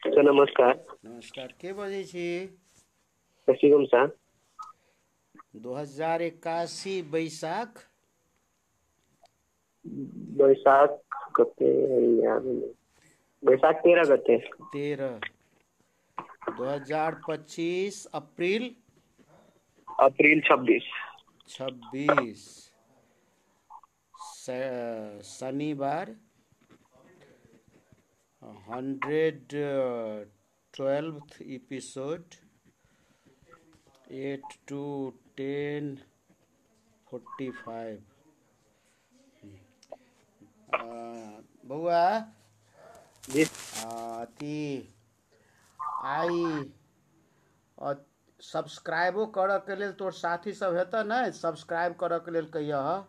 Sir नमस्कार। नमस्कार, के बजै छी? शशिगम शाह। 2081 बैसाख बैसाख कते याद नहीं। बैसाख 13 गते। 13, 2025 अप्रैल अप्रैल 26। 26, शनिवार 112th एपिसोड 8 to 10:45। बौआ जी अथी आई सब्सक्राइबो करऽ के लेल तोर साथी सब हेतऽ ने, सब्सक्राइब करऽ के लेल कहियह।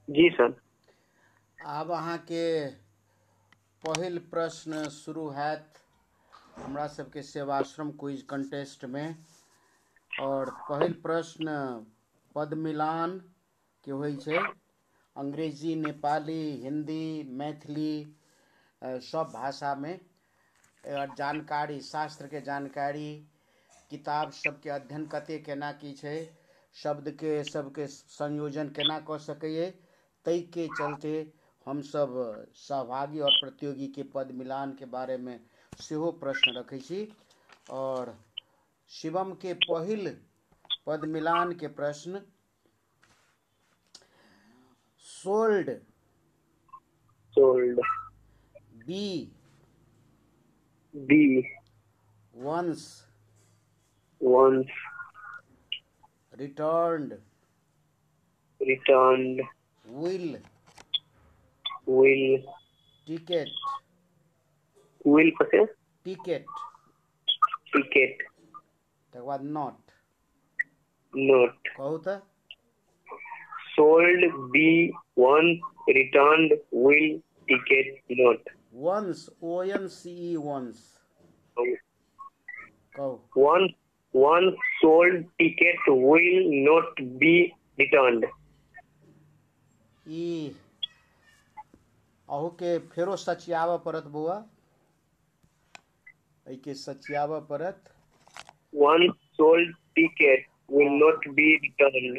जी सर। आब अहाँके पहिल प्रश्न शुरू हैत हमरा सबके सेवाश्रम क्विज कंटेस्ट में। और पहिल प्रश्न पद मिलान के होइ छै। अंग्रेजी, नेपाली, हिंदी, मैथिली सब भाषा में जानकारी, शास्त्र के जानकारी, किताब सबके अध्ययन कते केना की छै, शब्द के सबके संयोजन केना कऽ सकैए, तै के चलते हम सब सहभागी और प्रतियोगी के पद मिलान के बारे में सेहो प्रश्न रखै छी। और शिवम के पहिल पद मिलान के प्रश्न, sold sold. Be, be. Once, once. Returned, returned. Will, will. Ticket, will पर से टिकट, टिकट। तकर बाद नॉट। नोट। कहू तऽ। Sold, be, once, returned, will, ticket, not. Once, ONCE, once. कहू। One sold ticket will not be returned. ई अहू के फेरो सचियाबऽ पड़त बौआ, एहि के सचियाबऽ पड़त। One sold ticket will हाँ, not be returned.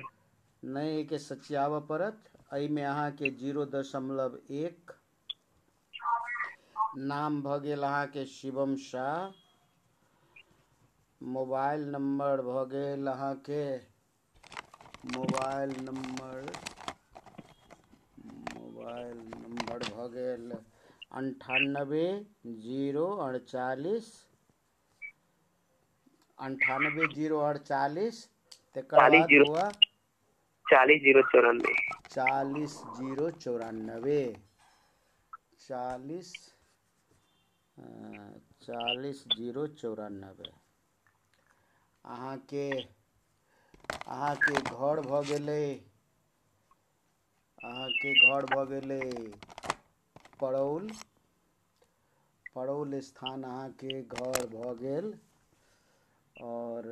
नहि एहि के सचियाबऽ पड़त। एहिमे अहाँके 0.1। नाम भऽ गेल अहाँके शिवम शाह। मोबाइल नंबर भऽ गेल अहाँके, मोबाइल नंबर भऽ गेल 98 048 98 048। तकर 40 बाद जीरो बौआ 40 094। 40 094। 40 094। अहाँके घर भऽ गेलै, अहाँके घर भऽ गेलै पड़ौल। पड़ौल स्थान अहाँके घर भऽ गेल। और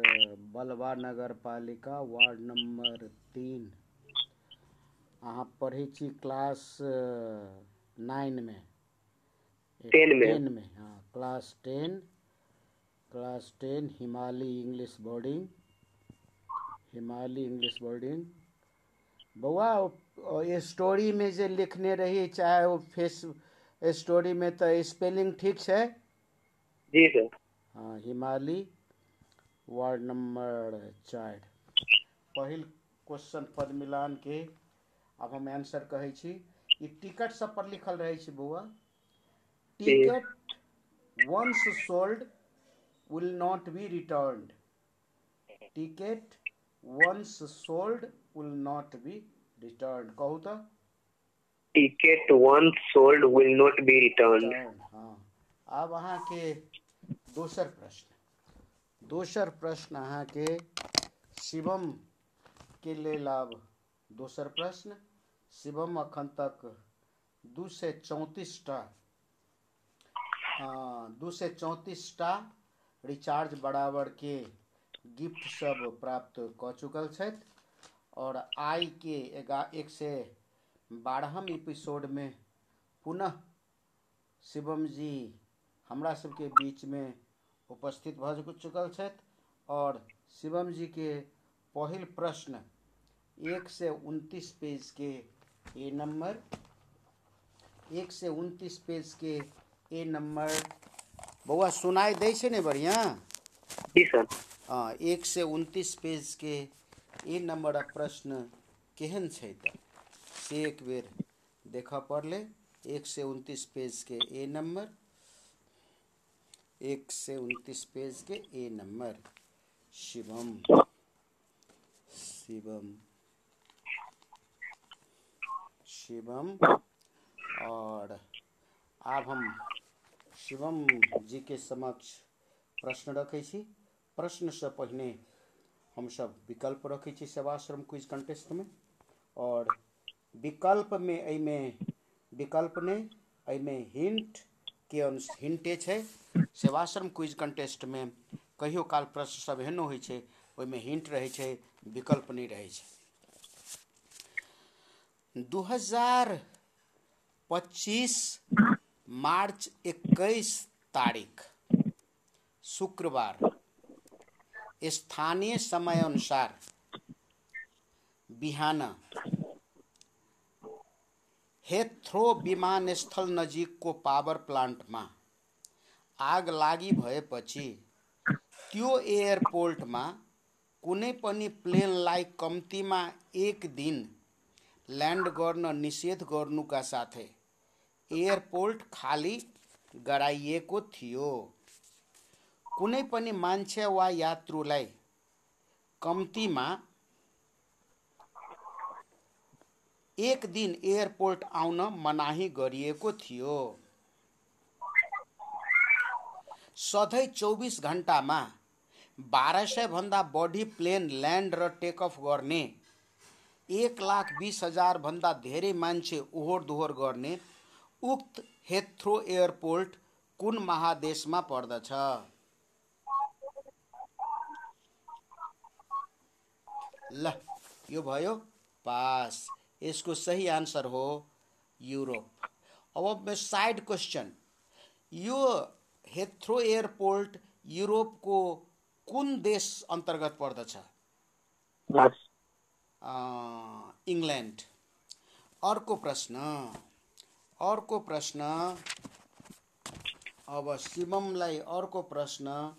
बलवा नगर पालिका वार्ड नंबर 3। अहाँ पढ़ै छी क्लास 9 में, 10 में। 10 में। हाँ, class 10, class 10 Himalaya English boarding, Himalaya English boarding. बौआ स्टोरी में जे लिखने रही, चाहे वो फेस स्टोरी में, तो स्पेलिंग ठीक छै? जी सर। हाँ, हिमालय वार्ड नंबर 4। पहिल क्वेश्चन पद मिलान के अब हम आंसर कहै छी। ई टिकट सब पर लिखल रहै छै बौआ। जी। Ticket once sold will not be returned. Ticket once sold will not be returned. कहू तऽ। Ticket once sold will not be returned. Return. हाँ, अब अहाँके दोसर प्रश्न, दोसर प्रश्न अहाँके शिवम के लेल। आब दोसर प्रश्न, शिवम अखन तक 234टा 234टा रिचार्ज बराबर के गिफ्ट सब प्राप्त कऽ चुकल छथि। और आई के 112वें एपिसोड में पुनः शिवम जी हमरा सबके बीच में उपस्थित भ चुकल छथि और शिवम जी के पहिल प्रश्न 129 पेज के ए नंबर 129 पेज के ए नंबर बउआ सुनाई दै छै ने बढ़िया? जी सर। हाँ, 129 पेज के ए नंबर प्रश्न केहन छै त से एक बेर देखा पड़ले। 129 पेज के ए नंबर 129 पेज के ए नंबर शिवम शिवम शिवम और अब हम शिवम जी के समक्ष प्रश्न रखे छी। प्रश्न से पहले हम सब विकल्प रखे छी सेवाश्रम क्विज कंटेस्ट में और विकल्प में विकल्प ने हिंट के हिंटे छै। सेवाश्रम क्विज कंटेस्ट में कहियो काल प्रश्न सब एहनो होइ छै ओहि में हिंट रहे छै, विकल्प नहीं रहे छै। 2025 मार्च 21 तारीख शुक्रवार स्थानीय समय अनुसार बिहाना हेथ्रो विमानस्थल नजिकको पावर प्लान्टमा आग लागि भएपछि त्यो एयरपोर्टमा कुनै पनि प्लेनलाई कम्तीमा एक दिन ल्यान्ड गर्न निषेध गर्नुका साथै एयरपोर्ट खाली गराइएको थियो। कुनै पनि मान्छे वा यात्रुलाई कम्तीमा एक दिन एयरपोर्ट आउन मनाही गरिएको थियो। सधैँ 24 घण्टामा 1200 भन्दा बढी प्लेन ल्यान्ड र टेक अफ गर्ने 1,20,000 भन्दा धेरै मान्छे ओहोर दोहोर गर्ने उक्त हेथ्रो एयरपोर्ट कुन महादेशमा पर्दछ? ल यो भयो पास। इसको सही आंसर हो यूरोप। अब मैं साइड क्वेश्चन, यो हेथ्रो एयरपोर्ट यूरोप को कुन देश अंतर्गत पर्दछ? इंग्लैंड। अर्को प्रश्न अब शिवमलाई अर्को प्रश्न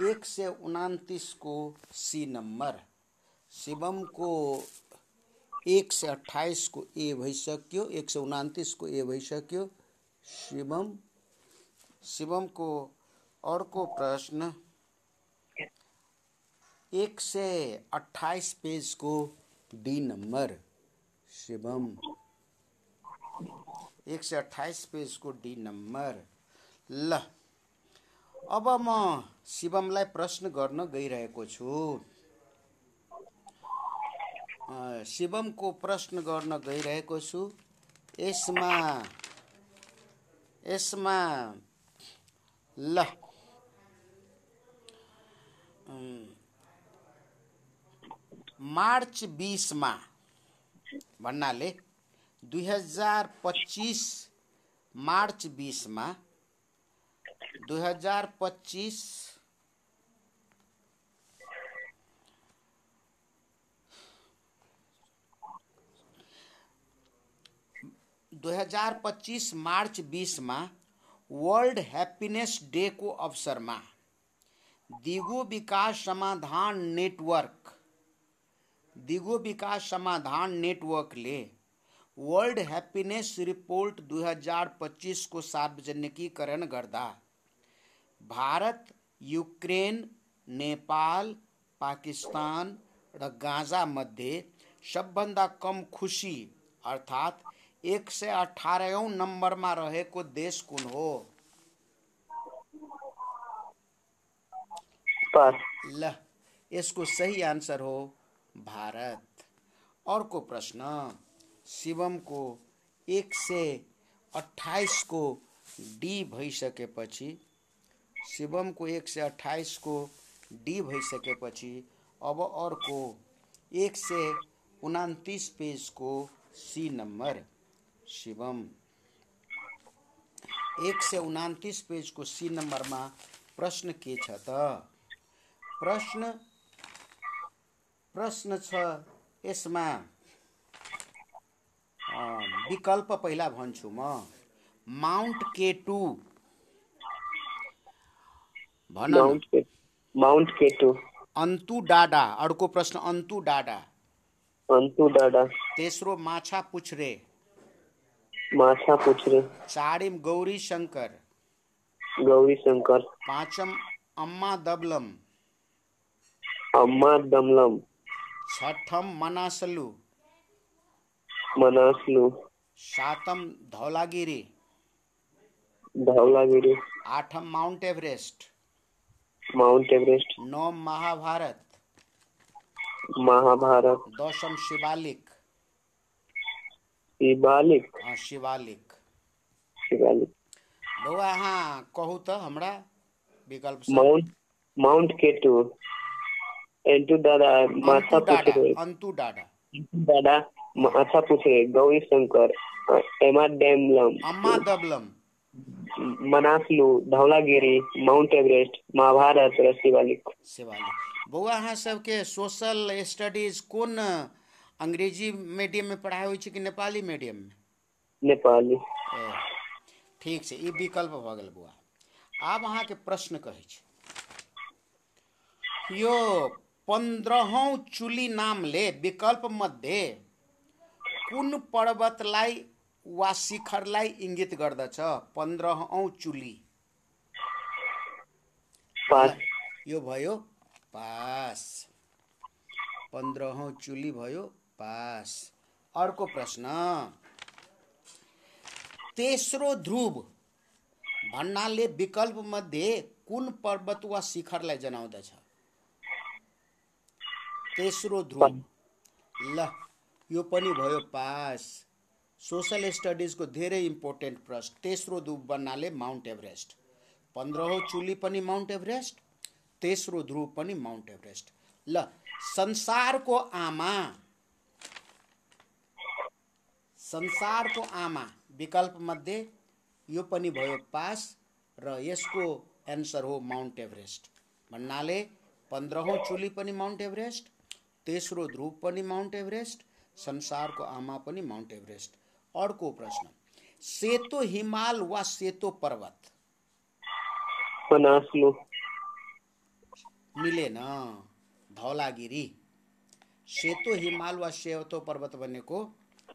129 को सी नंबर। शिवम को 128 को ए भइसक्यो, 129 को ए भइसक्यो। शिवम को अर्को प्रश्न 128 पेज को डी नंबर। शिवम 128 पेज को डी नंबर। ल अब म शिवमलाई प्रश्न गर्न गइरहेको छु। शिवम को प्रश्न गर्न गइरहेको छु। यसमा ल मार्च 20 मा भन्नाले 2025 मार्च 20 मा 2025 मार्च 20 मा वर्ल्ड ह्याप्पीनेस डे को अवसर में दिगो विकास समाधान नेटवर्क ले वर्ल्ड ह्याप्पीनेस रिपोर्ट 2025 को सार्वजनिकीकरण गर्दा भारत, यूक्रेन, नेपाल, पाकिस्तान र गाजा मध्ये सबभन्दा कम खुशी अर्थात 118औं नंबर में रहेको देश कुन हो? ल यसको सही आंसर हो भारत। अर्को प्रश्न शिवम को 128 को डी भइसकेपछि शिवम को 128 को डी भइसकेपछि अब अर्को 129 पेज को सी नंबर। शिवम 129 पेजको सी नम्बरमा प्रश्न के छ त? प्रश्न छ यसमा विकल्प पहिला भन्छु म। माउन्ट केटू भन न। माउन्ट केटू। अन्तु डाँडा, अर्को प्रश्न अन्तु डाँडा। अन्तु डाँडा। तेस्रो माछा पुच्छ्रे। माछा पुच्छ्रे। चारिम गौरी शंकर। गौरी शंकर। पाँचम अम्मा दबलम। अम्मा दमलम। छठम मनासलु। मनासलु। सातम धौलागिरी। धौलागिरी। आठम माउंट एवरेस्ट। Mount Everest. नौम महाभारत। महाभारत। दसम शिवालिक। शिवालिक। शिवालिक। शिवालिक। बौआ अहाँ कहू त हमरा विकल्प सब। माउंट केटू, अन्तु डाँडा, माछा पुच्छ्रे। अन्तु डाँडा। डाँडा, माछा पुच्छ्रे, गौरी शंकर, अम्मा दबलम, मनासलु, धौलागिरी, माउंट एवरेस्ट, महाभारत र शिवालिक। बौआ अहाँ सबके सोशल स्टडीज कोन अंग्रेजी मीडियम में पढ़ाई होइ छै कि नेपाली मीडियम में? नेपाली। ठीक छै, ई विकल्प भ गेल बौआ। आब अहाँ के प्रश्न कहै छै, यो 15औं चुली नामले विकल्प मध्ये कुन पर्वतलाई वा शिखरलाई इंगित गर्दछ? 15औं चुली। पास। यो भयो पास। 15औं चुली भयो पास। अर्को प्रश्न, तेस्रो ध्रुव भन्नाले विकल्प मध्ये कुन पर्वत वा शिखरलाई जनाउँदछ? तेस्रो ध्रुव। ल यो पनि भयो पास। सोशल स्टडीज को धेरै इम्पोर्टेन्ट प्रश्न। तेस्रो ध्रुव भन्नाले माउन्ट एभरेस्ट। 15औं चुली पनि माउन्ट एभरेस्ट, तेस्रो ध्रुव पनि माउन्ट एभरेस्ट। ल संसारको आमा विकल्प मध्ये यो पनि भयो पास र यसको एन्सर हो माउन्ट एभरेस्ट। भन्नाले 15औं चुली पनि माउन्ट एभरेस्ट, तेस्रो ध्रुव पनि माउन्ट एभरेस्ट, संसारको आमा पनि माउन्ट एभरेस्ट। अर्को प्रश्न, सेतो हिमाल वा सेतो पर्वत? मनासलु। मिलेन, धौलागिरी। सेतो हिमाल वा सेतो पर्वत भनेको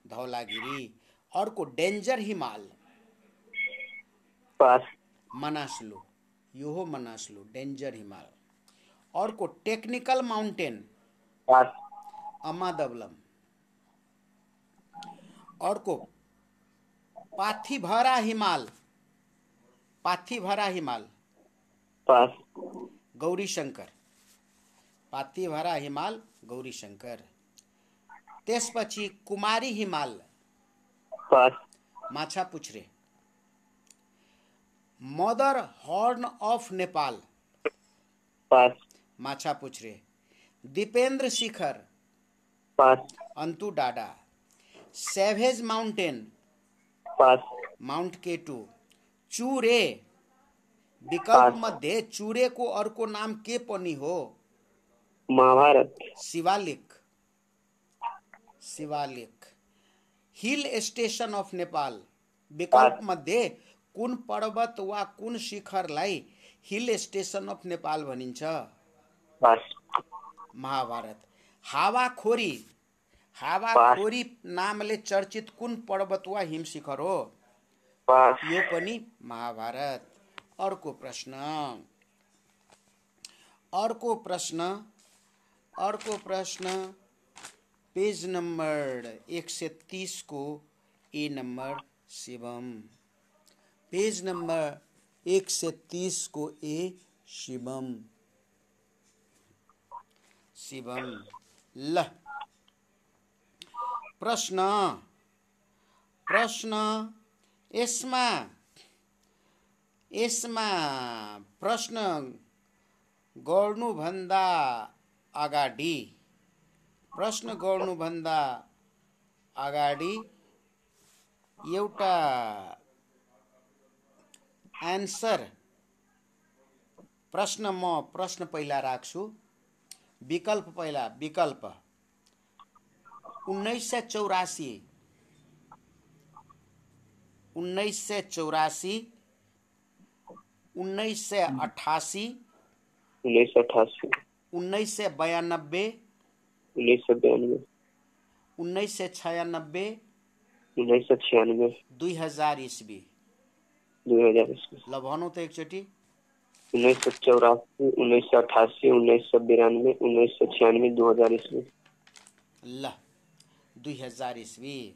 धौलागिरी। अर्को डेन्जर हिमाल? पास। मनासलु। यो हो मनासलु, डेन्जर हिमाल। अर्को टेक्निकल माउन्टेन? पास। अम्मा दबलम। अर्को पाथिभरा हिमाल? पाथिभरा हिमाल? पास। गौरी शंकर। पाथिभरा हिमाल, गौरी शंकर। त्यसपछि कुमारी हिमाल? Pass. Machhapuchhre. Matterhorn of Nepal? Pass. Machhapuchhre. Dipendra शिखर? पास। अन्तु डाँडा। Savage mountain? Pass. Mount K two. Chure विकल्प मध्ये चुरे को अर्को नाम के पनि हो? Mahabharat. Shivalik. Shivalik. Hill station of Nepal विकल्प मध्ये कुन पर्वत वा कुन शिखरलाई हिल स्टेशन अफ नेपाल भनिन्छ? पास। महाभारत। हावाखोरी? हावाखोरी नामले चर्चित कुन पर्वत वा हिम शिखर हो? पास। यो पनि महाभारत। अर्को प्रश्न, अर्को प्रश्न पेज नंबर 130 को ए नंबर शिवम। पेज नंबर 130 को ए शिवम। ल प्रश्न यसमा प्रश्न गर्नुभन्दा अगाडि एउटा एन्सर प्रश्न पहिला राख्छु। विकल्प पहिला, विकल्प 1984, 1984, 1988, 1988, 1992, 1992, 1996, 1996, 2000 ईस्वी। 2000 ईस्वी। ल भनौँ त एकचोटि। 1984, 1988, 1992, 1996, 2000 ईस्वी। ल 2000 ईस्वी।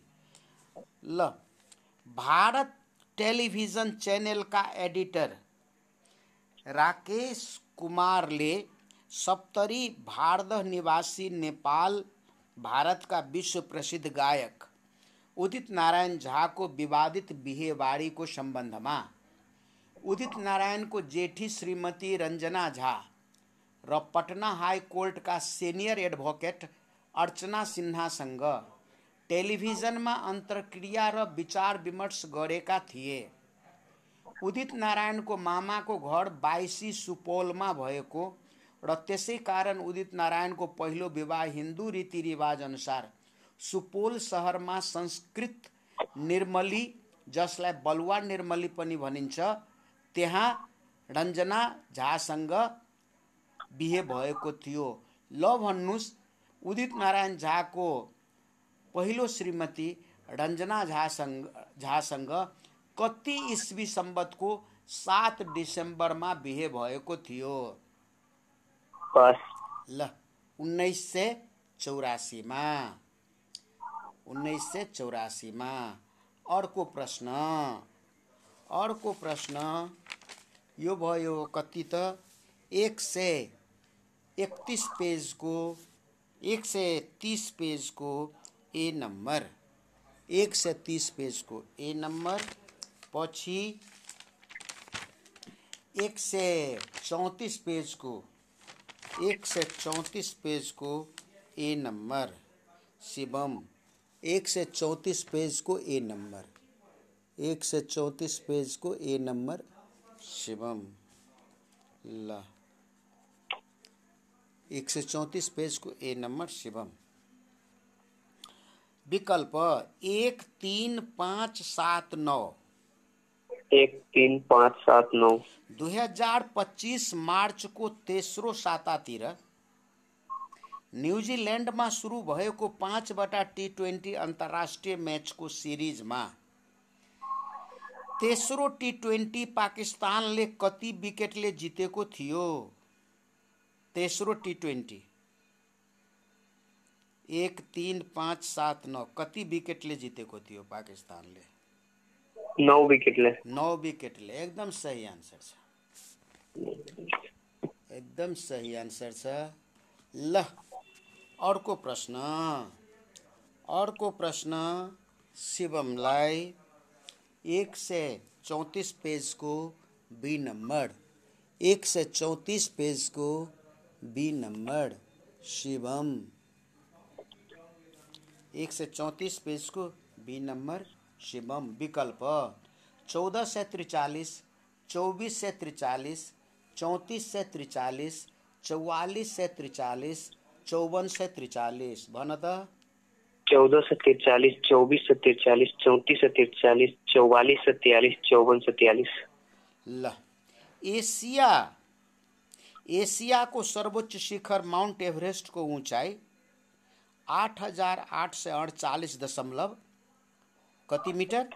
ल भारत टेलिभिजन चैनलका एडिटर राकेश कुमारले सप्तरी भारदह निवासी नेपाल भारतका विश्व प्रसिद्ध गायक उदित नारायण झाको विवादित बिहेबारीको सम्बन्धमा उदित नारायणको जेठी श्रीमती रञ्जना झा र पटना हाई कोर्टका सिनियर एडभोकेट अर्चना सिन्हासँग टेलिभिजनमा अन्तर्क्रिया र विचार विमर्श गरेका थिए। उदित नारायणको मामाको घर बाइसी सुपौलमा भएको र त्यसै कारण उदित नारायणको पहिलो विवाह हिन्दू रीतिरिवाज अनुसार सुपौल शहरमा संस्कृत निर्मली, जसलाई बलुवा निर्मली पनि भनिन्छ, त्यहाँ रञ्जना झासँग बिहे भएको थियो। ल भन्नुस्, उदित नारायण झाको पहिलो श्रीमती रञ्जना झासँग कति इस्वी सम्बतको 7 डिसेम्बरमा बिहे भएको थियो? पास। ल 1984 मा। 1984 मा। अर्को प्रश्न यो भयो कति त 131 पेजको 130 पेजको ए नम्बर। 130 पेजको ए नम्बर पछि 134 पेजको 134 पेजको ए नम्बर शिवम। 134 पेजको ए नम्बर 134 पेजको ए नम्बर शिवम। ल 134 पेजको ए नम्बर शिवम। विकल्प 13579 13579 2025 मार्चको तेस्रो सातातिर न्युजिल्यान्डमा सुरु भएको 5वटा T20 अन्तर्राष्ट्रिय म्याचको सिरिजमा तेस्रो T20 पाकिस्तानले कति विकेटले जितेको थियो? तेस्रो T20 13579 कति विकेटले जितेको थियो पाकिस्तानले? 9 विकेटले। 9 विकेटले। एकदम सही आन्सर छ। एकदम सही आन्सर छ। ल अर्को प्रश्न शिवमलाई 134 पेजको बी नम्बर। 134 पेजको बी नम्बर शिवम। 134 पेजको बी नम्बर शिवम। विकल्प 1443, 2443, 3443, 4443, 5443। भन त। 1443, 2443, 3443, 4443, 5443। ल एसियाको सर्वोच्च शिखर माउन्ट एभरेस्टको उचाइ 8848 कति मिटर?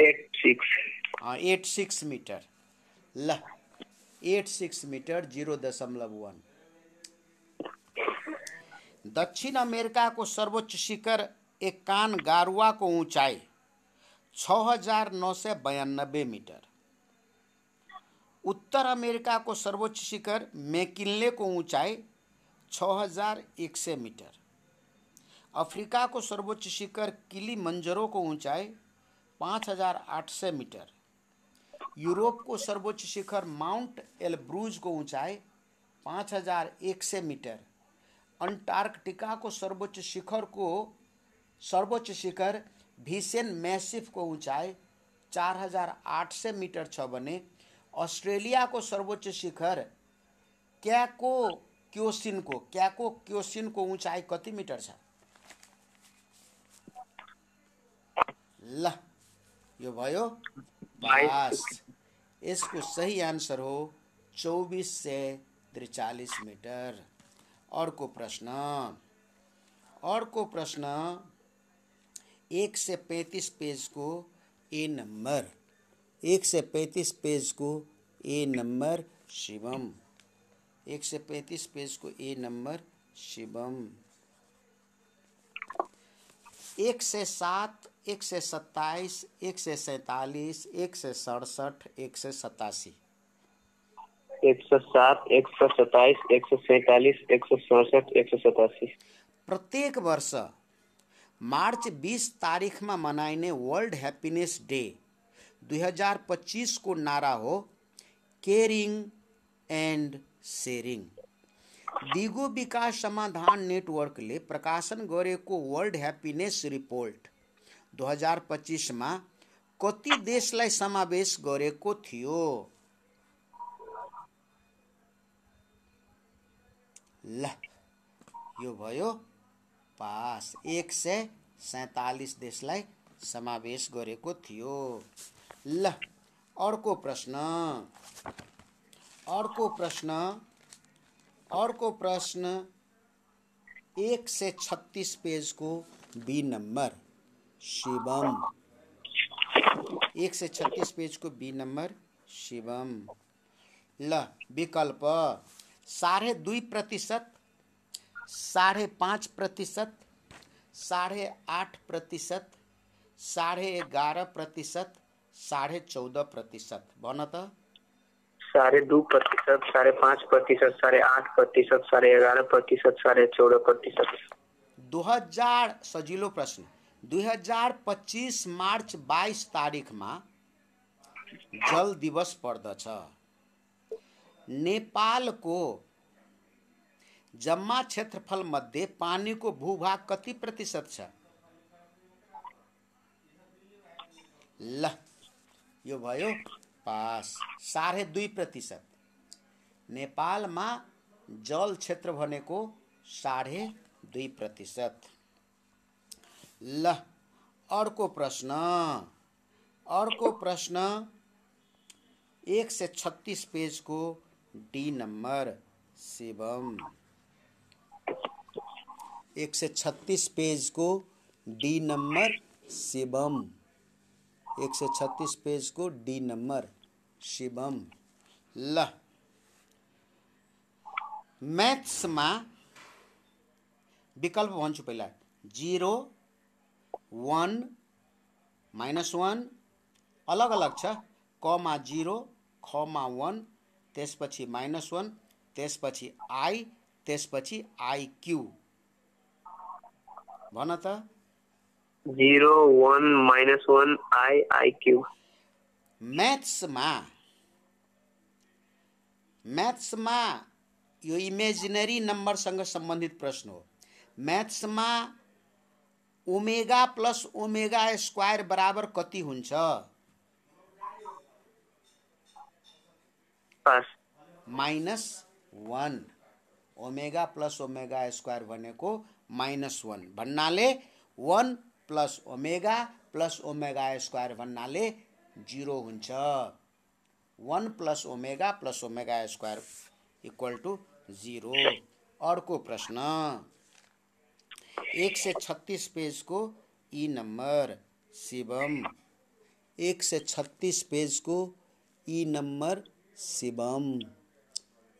86 मिटर। ल 86 मिटर 0.1। दक्षिण अमेरिकाको सर्वोच्च शिखर एकानगारुवाको उचाइ 6992 मिटर। उत्तर अमेरिकाको सर्वोच्च शिखर मेकिन्लेको उचाइ 6100 मिटर। अफ्रिकाको सर्वोच्च शिखर किलिमन्जरोको उचाइ 5800 मिटर। युरोपको सर्वोच्च शिखर माउन्ट एल्ब्रुजको उचाइ 5100 मिटर। अन्टार्कटिकाको सर्वोच्च शिखर भिसेन म्यासिफको उचाइ 4800 मिटर छ भने अस्ट्रेलियाको सर्वोच्च शिखर क्याको क्योसिनको उचाइ कति मिटर छ? ल, यो भयो पास। यसको सही आन्सर हो 2443 मिटर। अर्को प्रश्न 135 पेजको ए नंबर 135 पेजको ए नंबर शिवम 135 पेजको ए नंबर शिवम 107 127 147 167 187 107 127 147 167 187। प्रत्येक वर्ष मार्च 20 तारिखमा मनाइने वर्ल्ड ह्याप्पिनेस डे 2025 को नारा हो केयरिङ एन्ड शेयरिङ। दिगो विकास समाधान नेटवर्कले प्रकाशन गरेको वर्ल्ड ह्याप्पिनेस रिपोर्ट 2025 मा कति देशलाई समावेश गरेको थियो? ल, यो भयो पास। 147 देशलाई समावेश गरेको थियो। ल, अर्को प्रश्न 136 पेजको बी नंबर शिवम 136 पेजको बी नंबर शिवम। ल, विकल्प 2.5%, 5.5%, 8.5%, 11.5%, 14.5%। भन त। 2.5%, 5.5%, 8%, 11%, 14%। 2000 सजिलो प्रश्न 2025 मार्च 22 तारिखमा जल दिवस पर्दछ। नेपालको जम्मा क्षेत्रफल मध्ये पानीको भूभाग कति प्रतिशत छ? ल, यो भयो पास। 2.5%। नेपालमा जल क्षेत्र भनेको 2.5%। ल, अर्को प्रश्न 136 पेजको डी नंबर शिवम 136 पेजको डी नंबर शिवम 136 पेजको डी नंबर शिवम। ल, म्याथ्समा विकल्प भन्छु पहिला 0, 1, -1 अलग अलग छ। कमा 0, खमा 1, त्यसपछि -1, त्यसपछि I, त्यसपछि IQ। भन त। 0, 1, -1 IQ। म्याथ्समा यो इमेजिनरी नम्बरसँग सम्बन्धित प्रश्न हो। म्याथ्समा ओमेगा प्लस ओमेगा स्क्वायर बराबर कति हुन्छ? -1। ओमेगा प्लस ओमेगा स्क्वायर भनेको -1 भन्नाले 1 प्लस ओमेगा स्क्वायर भन्नाले 0 हुन्छ। 1 plus omega square equal to 0। अर्को प्रश्न 136 पेजको ई नंबर शिवम 136 पेजको ई नंबर शिवम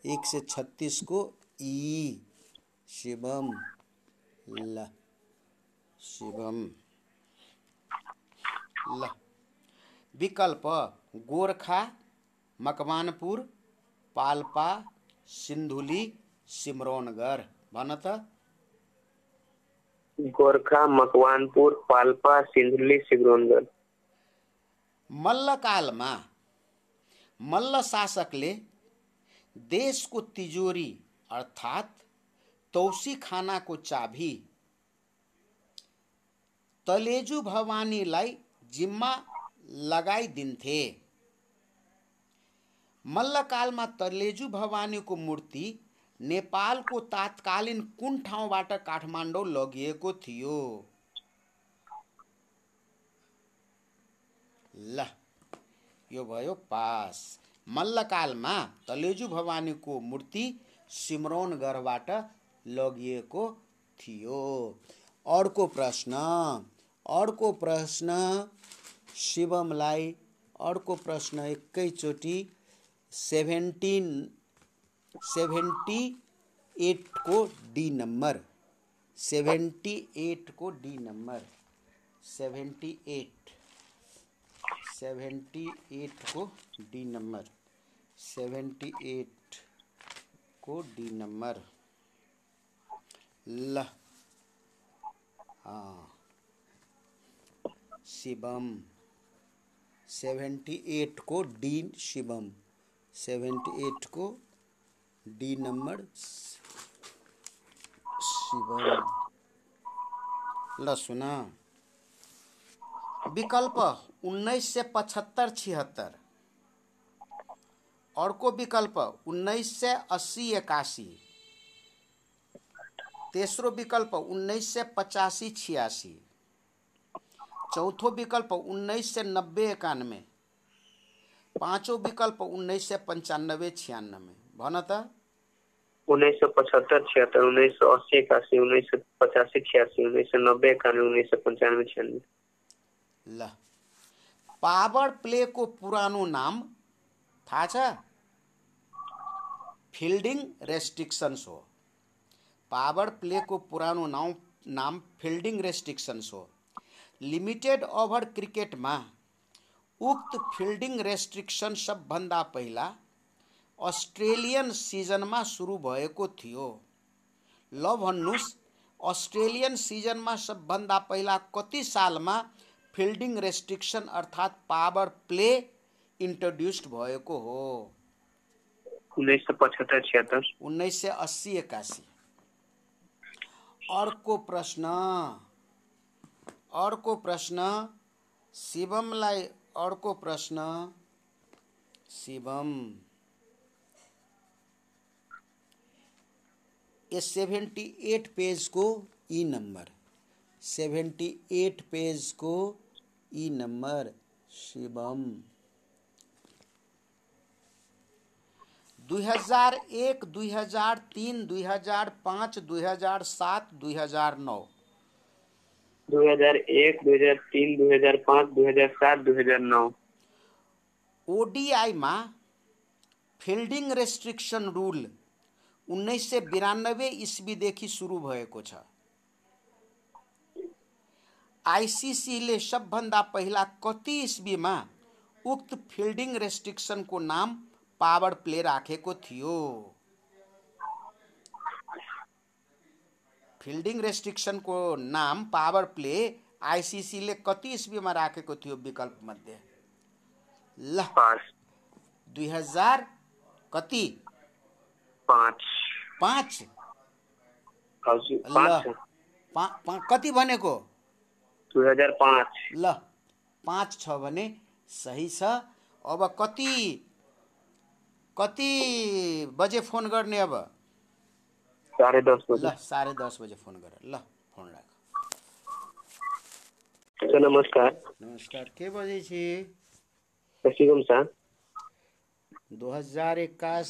136 को ई शिवम। ल, शिवम। ल, विकल्प गोरखा, मकवानपुर, पाल्पा, सिन्धुली, सिमरौनगढ़। भन त। गोरखा, मकवानपुर, पाल्पा, सिन्धुली, सिमरौनगढ़। मल्लकालमा मल्ल शासकले देशको तिजोरी अर्थात् तौसीखानाको चाभी तलेजु भवानीलाई जिम्मा लगाइदिन्थे। मल्लकालमा तलेजु भवानीको मूर्ति नेपालको तात्कालीन कुन ठाउँबाट काठमाडौँ लगिएको थियो? ल, यो भयो पास। मल्लकालमा तलेजु भवानीको मूर्ति सिम्रौनगढबाट लगिएको थियो। अर्को प्रश्न शिवमलाई अर्को प्रश्न एकैचोटि 78 को डी नंबर 78 को डी नंबर 78 को डी नंबर 78 को डी नंबर ल शिवम 78 को डी शिवम 78 को डी नंबर शिवम। ल सुना, विकल्प 1975-76, अर्को विकल्प 1980-81, तेस्रो विकल्प 1985-86, चौथो विकल्प 1990-91, पांचों विकल्प 1995-96। भन त। 1975-76, 1980-81, 1985-86, 1990-91, 1995-96। ल, पावर प्ले को पुरानो नाम थाहा छ? फिल्डिङ रेस्ट्रिक्सन्स हो। पावर प्ले को पुरानो नाम फिल्डिङ रेस्ट्रिक्सन्स हो। लिमिटेड ओभर क्रिकेटमा उक्त फिल्डिङ रेस्ट्रिक्सन सबभन्दा पहिला अस्ट्रेलियन सिजनमा सुरु भएको थियो। ल भन्नुस्, अस्ट्रेलियन सिजनमा सबभन्दा पहिला कति सालमा फिल्डिङ रेस्ट्रिक्सन अर्थात् पावर प्ले इन्ट्रोड्युस्ड भएको हो? 1975-76, 1980-81। अर्को प्रश्न शिवमलाई अर्को प्रश्न शिवम, ये 78 पेज को ई नंबर 78 पेज को ई नंबर शिवम। 2001, 2003, 2005, 2007, 2009। 2001, 2003, 2005, 2007, 2009। ओडीआई में फिल्डिङ रेस्ट्रिक्सन रूल 1992 ईस्वीदेखि सुरु भएको छ। आईसीसीले सबभन्दा पहिला कति ईस्वीमा उक्त फिल्डिङ रेस्ट्रिक्सनको नाम पावर प्ले राखेको थियो? फिल्डिङ रेस्ट्रिक्सनको नाम पावर प्ले आईसीसीले कति ईस्वीमा राखेको थियो विकल्प मध्ये? ल, 2000 कति? 5 कति भनेको? 2005। ल, 5 छ भने सही छ। अब कति बजे फोन गर्ने? अब 10:30 बजे। ल, 10:30 बजे फोन गर। ल, फोन राख। नमस्कार। नमस्कार, के बजै छी? शिवम सर। 2081